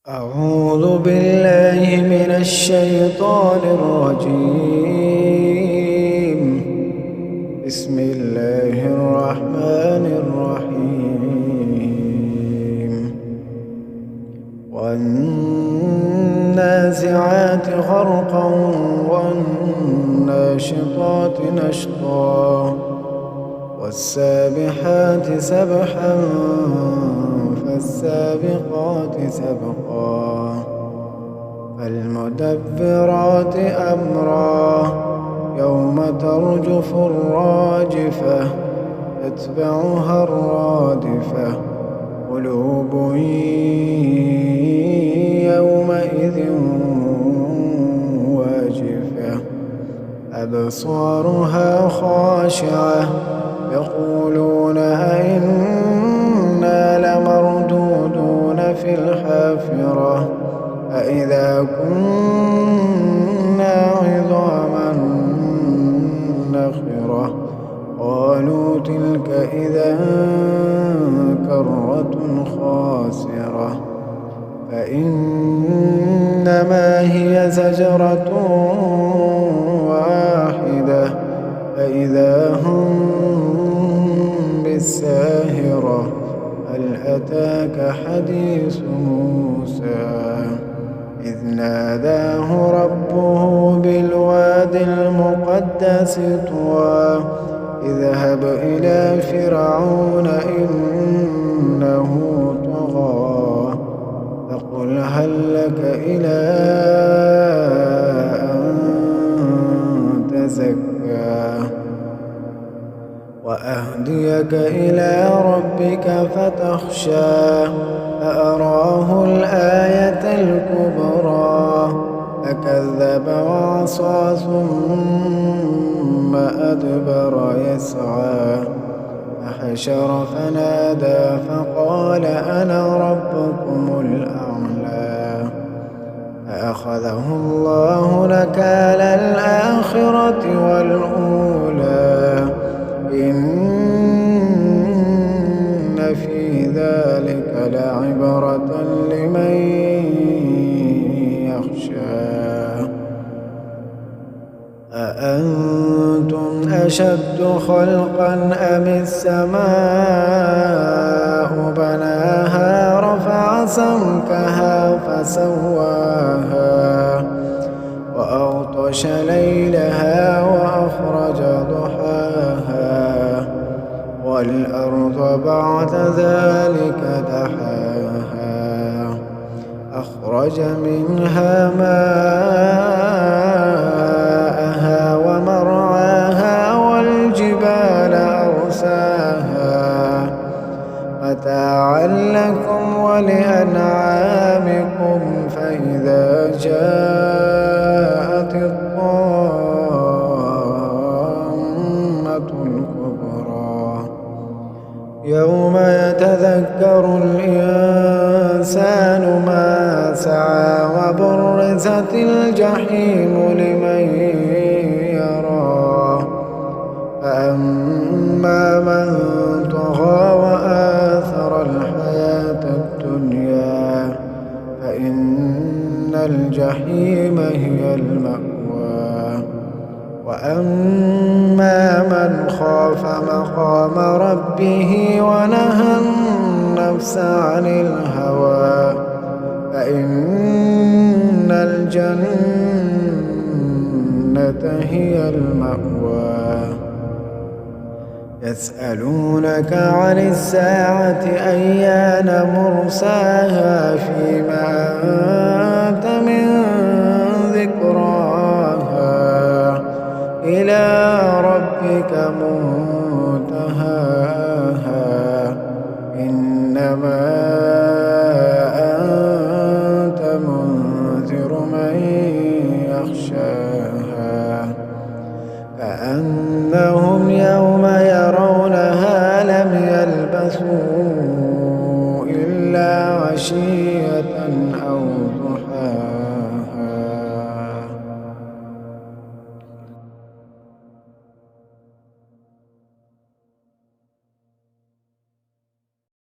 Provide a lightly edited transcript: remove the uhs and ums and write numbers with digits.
أعوذ بالله من الشيطان الرجيم. بسم الله الرحمن الرحيم. والنازعات غرقا والناشطات نشطا والسابحات سبحا فالسابقات سبقا فالمدبرات أمرا يوم ترجف الراجفة تتبعها الرادفة قلوب يومئذ واجفة أبصارها خاشعة يقولون أئنا لمردودون في الحافرة أئذا كنا عظاما نخرة قالوا تلك إذا كرة خاسرة فإنما هي زجرة واحدة فإذا هم بالساهرة هل أتاك حديث موسى إذ ناداه ربه بالواد المقدس طوى اذهب إلى فرعون إنه طغى فقل هل لك إلى أن تزكى وأهديك إلى ربك فتخشى فأراه الآية الكبرى فكذب وعصى ثم أدبر يسعى فحشر فنادى فقال أنا ربكم الأعلى فأخذه الله نكال الآخرة والأولى إن في ذلك لعبرة لمن يخشى أأنتم أشد خلقا أم السماء بناها رفع سمكها فسواها وأغطش ليلها وأخرج ضحاها والأرض بعد ذلك دحاها أخرج منها ماءها ومرعاها والجبال أرساها متاعا لكم ولأنعامكم فإذا جاءت الطامة الكبرى يوم يتذكر الإنسان ما سعى وبرزت الجحيم لمن يرى فأما من طغى وآثر الحياة الدنيا فإن الجحيم هي المأوى وأما من خاف مقام ربه ونهى النفس عن الهوى فإن الجنة هي المأوى يسألونك عن الساعة أيان مرساها فيما أنت من ذكراها إلى ربك منتهاها إنما أنت منذر من يخشاها كأنهم يوم يرونها لم يلبثوا إلا عشيا